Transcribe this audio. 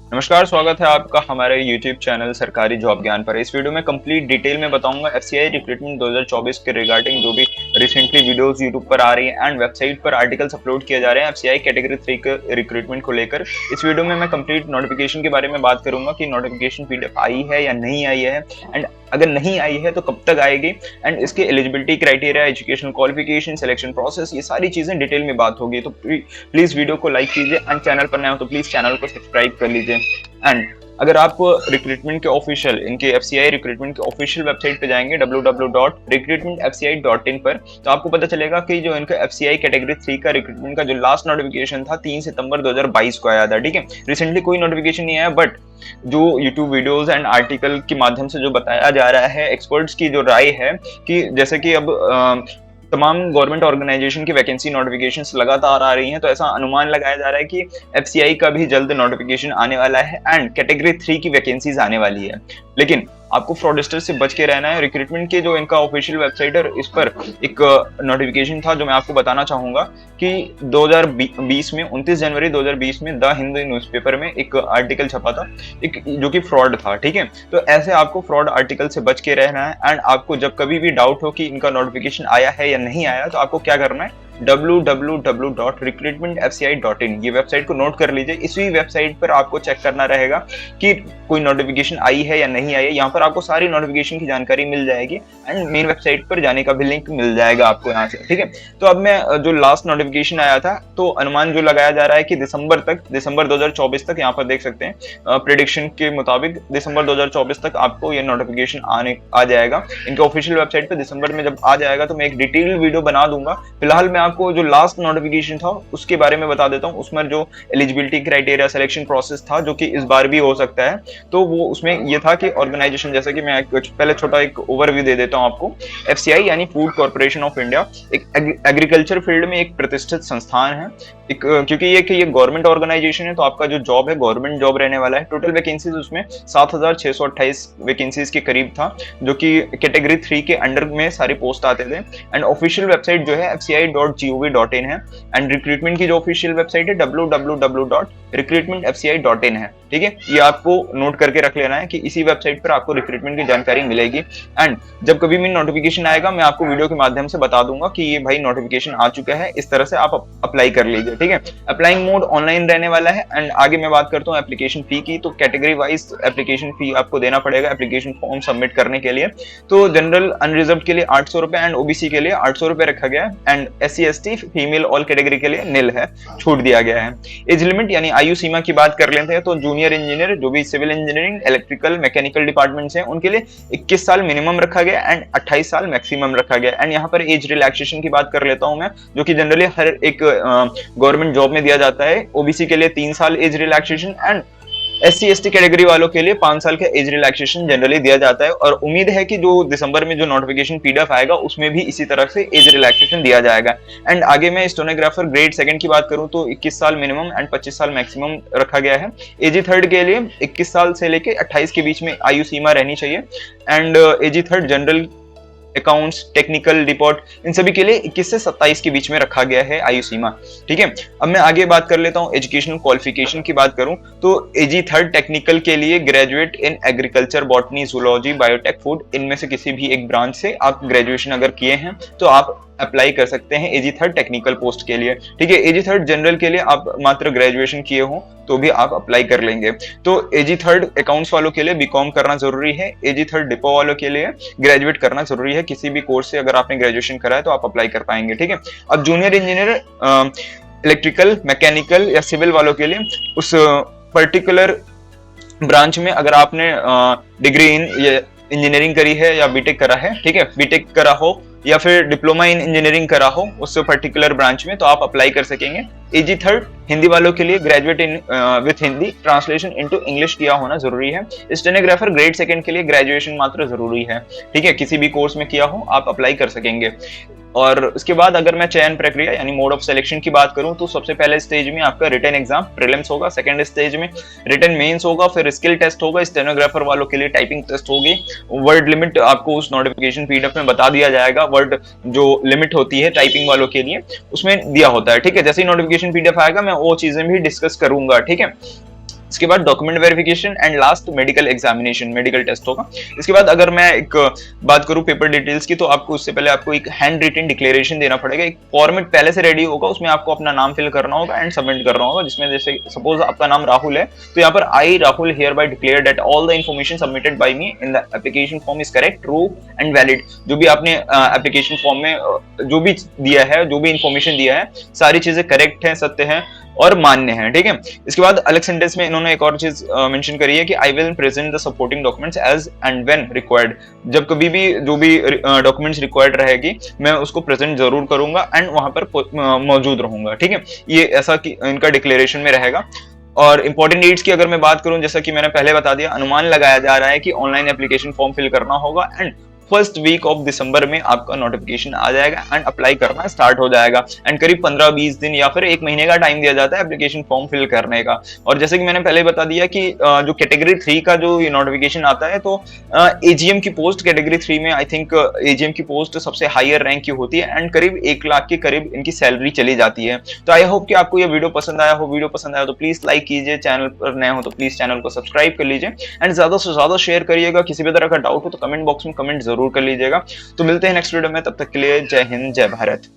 नमस्कार, स्वागत है आपका हमारे YouTube चैनल सरकारी जॉब ज्ञान पर। इस वीडियो में कंप्लीट डिटेल में बताऊंगा एफसीआई रिक्रूटमेंट 2024 के रिगार्डिंग जो भी रिसेंटली वीडियोस YouTube पर आ रही हैं एंड वेबसाइट पर आर्टिकल्स अपलोड किए जा रहे हैं एफसीआई कैटेगरी 3 के रिक्रूटमेंट को लेकर। इस वीडियो में मैं कंप्लीट नोटिफिकेशन के बारे में बात करूंगा कि नोटिफिकेशन पीडीएफ आई है या नहीं आई है, एंड अगर नहीं आई है तो कब तक आएगी, एंड इसके eligibility criteria, education qualification, selection process, ये सारी चीजें डिटेल में बात होगी। तो प्लीज वीडियो को लाइक कीजिए एंड चैनल पर नए हो तो प्लीज चैनल को सब्सक्राइब कर लीजिए। एंड अगर आप रिक्रूटमेंट के ऑफिशियल, इनके एफसीआई रिक्रूटमेंट के ऑफिशियल वेबसाइट पे जाएंगे www.recruitmentfci.in पर, तो आपको पता चलेगा कि जो इनका एफसीआई कैटेगरी 3 का रिक्रूटमेंट का जो लास्ट नोटिफिकेशन था 3 सितंबर 2022 को आया था। ठीक है, रिसेंटली कोई नोटिफिकेशन नहीं आया, बट जो यूट्यूब वीडियोस एंड आर्टिकल के माध्यम से जो बताया जा रहा है, एक्सपर्ट्स की जो राय है कि जैसे कि अब तमाम गवर्नमेंट ऑर्गेनाइजेशन की वैकेंसी नोटिफिकेशंस लगातार आ रही हैं, तो ऐसा अनुमान लगाया जा रहा है कि एफसीआई का भी जल्द नोटिफिकेशन आने वाला है एंड कैटेगरी 3 की वैकेंसीज आने वाली है। लेकिन आपको फ्रॉडस्टर से बच के रहना है। रिक्रूटमेंट के जो इनका ऑफिशियल वेबसाइट है, इस पर एक नोटिफिकेशन था जो मैं आपको बताना चाहूंगा कि 2020 में 29 जनवरी 2020 में द हिंदू न्यूज़पेपर में एक आर्टिकल छपा था, एक जो कि फ्रॉड था। ठीक है, तो ऐसे आपको फ्रॉड आर्टिकल से बच के रहना है। एंड आपको जब कभी भी डाउट हो कि इनका नोटिफिकेशन आया है या नहीं आया, तो आपको क्या करना है, www.recruitmentfci.in ये वेबसाइट को नोट कर लीजिए। इसी वेबसाइट पर आपको चेक करना रहेगा कि कोई नोटिफिकेशन आई है या नहीं आई है। यहाँ पर आपको सारी नोटिफिकेशन की जानकारी मिल जाएगी एंड मेन वेबसाइट पर जाने का भी लिंक मिल जाएगा आपको यहाँ से। ठीक है, तो अब मैं जो लास्ट नोटिफिकेशन आया था, तो अनुमान जो लगाया जा रहा है कि दिसंबर 2024 तक, यहाँ पर देख सकते हैं प्रेडिक्शन के मुताबिक दिसंबर 2024 तक आपको ये नोटिफिकेशन आ जाएगा इनके ऑफिशियल वेबसाइट पर। दिसंबर में जब आ जाएगा तो मैं एक डिटेल वीडियो बना दूंगा। फिलहाल मैं आपको जो लास्ट नोटिफिकेशन था उसके बारे में बता देता हूं। उसमें जो एलिजिबिलिटी क्राइटेरिया, सिलेक्शन प्रोसेस था, जो कि इस बार भी हो सकता है, तो वो उसमें ये था कि ऑर्गेनाइजेशन, जैसे कि मैं पहले छोटा एक ओवरव्यू दे देता हूं आपको। एफसीआई यानी फूड कॉर्पोरेशन ऑफ इंडिया एक एग्रीकल्चर फील्ड में एक प्रतिष्ठित संस्थान है। क्योंकि ये गवर्नमेंट ऑर्गेनाइजेशन है, तो आपका जो जॉब है गवर्नमेंट जॉब रहने वाला है। टोटल वैकेंसीज उसमें 7628 वैकेंसीज के करीब था, जो कि कैटेगरी 3 के अंडर में सारे पोस्ट आते थे। एंड ऑफिशियल वेबसाइट जो है fci.gov.in है, एंड रिक्रूटमेंट की जो ऑफिशियल वेबसाइट है www.recruitmentfci.in है। ठीक है, ये आपको नोट करके रख लेना है कि इसी वेबसाइट पर आपको रिक्रूटमेंट की जानकारी मिलेगी। एंड जब कभी भी नोटिफिकेशन आएगा, मैं आपको वीडियो के माध्यम से बता दूंगा कि ये भाई नोटिफिकेशन आ चुका है, इस तरह से आप अप्लाई कर लीजिए। ठीक है, अप्लाइंग मोड ऑनलाइन रहने वाला है। एंड आगे मैं बात करता हूँ एप्लीकेशन फी की, तो कैटेगरी वाइज एप्लीकेशन फी आपको देना पड़ेगा एप्लीकेशन फॉर्म सबमिट करने के लिए। तो जनरल अनरिजर्व के लिए 800 रुपए एंड ओबीसी के लिए 800 रुपए रखा गया है, and SC ST female all category के लिए निल है, छूट दिया गया है। एज लिमिट यानी आयु सीमा की बात कर लेते हैं, तो जूनियर इंजीनियर जो भी civil engineering, electrical, mechanical departments हैं, उनके लिए 21 साल मिनिमम रखा गया एंड 28 साल मैक्सिमम रखा गया। एंड यहाँ पर एज रिलैक्सेशन की बात कर लेता हूं मैं, जो कि जनरली हर एक गवर्नमेंट जॉब में दिया जाता है। ओबीसी के लिए 3 साल age relaxation and SC ST category वालों के लिए 5 साल का एज रिलैक्सेशन जनरली दिया जाता है। और उम्मीद है कि जो दिसंबर में जो नोटिफिकेशन पीडीएफ आएगा उसमें भी इसी तरह से एज रिलैक्सेशन दिया जाएगा। एंड आगे मैं स्टेनोग्राफर ग्रेड 2 की बात करूं, तो 21 साल मिनिमम एंड 25 साल मैक्सिमम रखा गया है। AG 3 के लिए 21 साल से लेके 28 के बीच में आयु सीमा रहनी चाहिए। And AG 3 general, accounts, technical, report, इन सभी के लिए 21 से 27 के बीच में रखा गया है आयु सीमा। ठीक है, अब मैं आगे बात कर लेता हूं एजुकेशनल क्वालिफिकेशन की बात करूं, तो AG 3 टेक्निकल के लिए graduate in agriculture, botany, zoology, biotech, food, इनमें से किसी भी एक ब्रांच से आप ग्रेजुएशन अगर किए हैं तो आप अप्लाई कर सकते हैं AG 3 टेक्निकल पोस्ट के लिए। ठीक है, AG 3 जनरल के लिए आप मात्र ग्रेजुएशन किए हो तो भी आप अप्लाई कर लेंगे। तो AG 3 अकाउंट्स वालों के लिए बीकॉम करना जरूरी है। AG 3 डिपो वालों के लिए ग्रेजुएट करना जरूरी है। किसी भी कोर्स से अगर आपने ग्रेजुएशन करा है तो आप अप्लाई कर पाएंगे। ठीक है, अब जूनियर इंजीनियर, इलेक्ट्रिकल, मैकेनिकल या सिविल वालों के लिए उस पर्टिकुलर ब्रांच में अगर आपने डिग्री इन इंजीनियरिंग करी है या बीटेक करा है, ठीक है, बीटेक करा हो या फिर डिप्लोमा इन इंजीनियरिंग करा हो उस पर्टिकुलर ब्रांच में, तो आप अप्लाई कर सकेंगे। AG 3 हिंदी वालों के लिए graduate in with Hindi translation into English किया होना जरूरी है। स्टेनोग्राफर ग्रेड 2 के लिए ग्रेजुएशन मात्र जरूरी है। ठीक है, किसी भी कोर्स में किया हो आप अप्लाई कर सकेंगे। और उसके बाद अगर मैं चयन प्रक्रिया यानी मोड ऑफ सिलेक्शन की बात करूं, तो सबसे पहले स्टेज में आपका रिटन एग्जाम प्रीलिम्स होगा, सेकंड स्टेज में रिटन मेंस होगा, फिर स्किल टेस्ट होगा, स्टेनोग्राफर वालों के लिए टाइपिंग टेस्ट होगी। वर्ड लिमिट आपको उस नोटिफिकेशन पीडीएफ में बता दिया जाएगा, वर्ड जो लिमिट होती है टाइपिंग वालों के लिए उसमें दिया होता है। ठीक है, जैसे ही नोटिफिकेशन पीडीएफ आएगा मैं वो चीजें भी डिस्कस करूंगा। ठीक है, इसके बाद document verification and last medical examination, medical test होगा। इसके बाद अगर मैं एक बात करूं पेपर डिटेल्स की, तो आपको उससे पहले आपको एक हैंड रिटन डिक्लेरेशन देना पड़ेगा। एक फॉर्मेट पहले से रेडी होगा, उसमें आपको अपना नाम फिल करना होगा एंड सबमिट करना होगा, जिसमें जैसे सपोज आपका नाम राहुल है तो यहाँ पर I Rahul hereby declare that all the information submitted by me in the application form is correct, true and valid. जो भी आपने एप्लीकेशन फॉर्म में जो भी दिया है, जो भी इंफॉर्मेशन दिया है, सारी चीजें करेक्ट है, सत्य है और मान्य है, ठीक है। इसके बाद अलग सेंटेंस में इन्होंने एक और चीज मेंशन करी है कि I will present the supporting documents as and when required. जब कभी भी जो भी डॉक्यूमेंट्स रिक्वायर्ड रहेगी मैं उसको प्रेजेंट जरूर करूंगा एंड वहां पर मौजूद रहूंगा, ठीक है। ये ऐसा कि इनका डिक्लेरेशन में रहेगा। और इंपॉर्टेंट नीड्स की अगर मैं बात करूं, जैसा कि मैंने पहले बता दिया, अनुमान लगाया जा रहा है कि ऑनलाइन एप्लीकेशन फॉर्म फिल करना होगा and first week of December में आपका नोटिफिकेशन आ जाएगा एंड अप्लाई करना स्टार्ट हो जाएगा एंड करीब 15-20 दिन या फिर एक महीने का टाइम दिया जाता है एप्लीकेशन फॉर्म फिल करने का। और जैसे कि मैंने पहले बता दिया कि जो कैटेगरी 3 का जो ये नोटिफिकेशन आता है, तो एजीएम की पोस्ट कैटेगरी 3 में आई थिंक एजीएम की पोस्ट सबसे हायर रैंक की होती है एंड करीब 1 लाख के करीब इनकी सैलरी चली जाती है। तो आई होप कि आपको ये वीडियो पसंद आया हो। वीडियो पसंद आया तो प्लीज लाइक कीजिए, चैनल पर नए हो तो प्लीज चैनल को सब्सक्राइब कर लीजिए एंड ज्यादा से ज्यादा शेयर करिएगा। किसी भी तरह का डाउट हो तो कमेंट बॉक्स में कमेंट जरूर कर लीजिएगा। तो मिलते हैं नेक्स्ट वीडियो में, तब तक के लिए जय हिंद, जय भारत।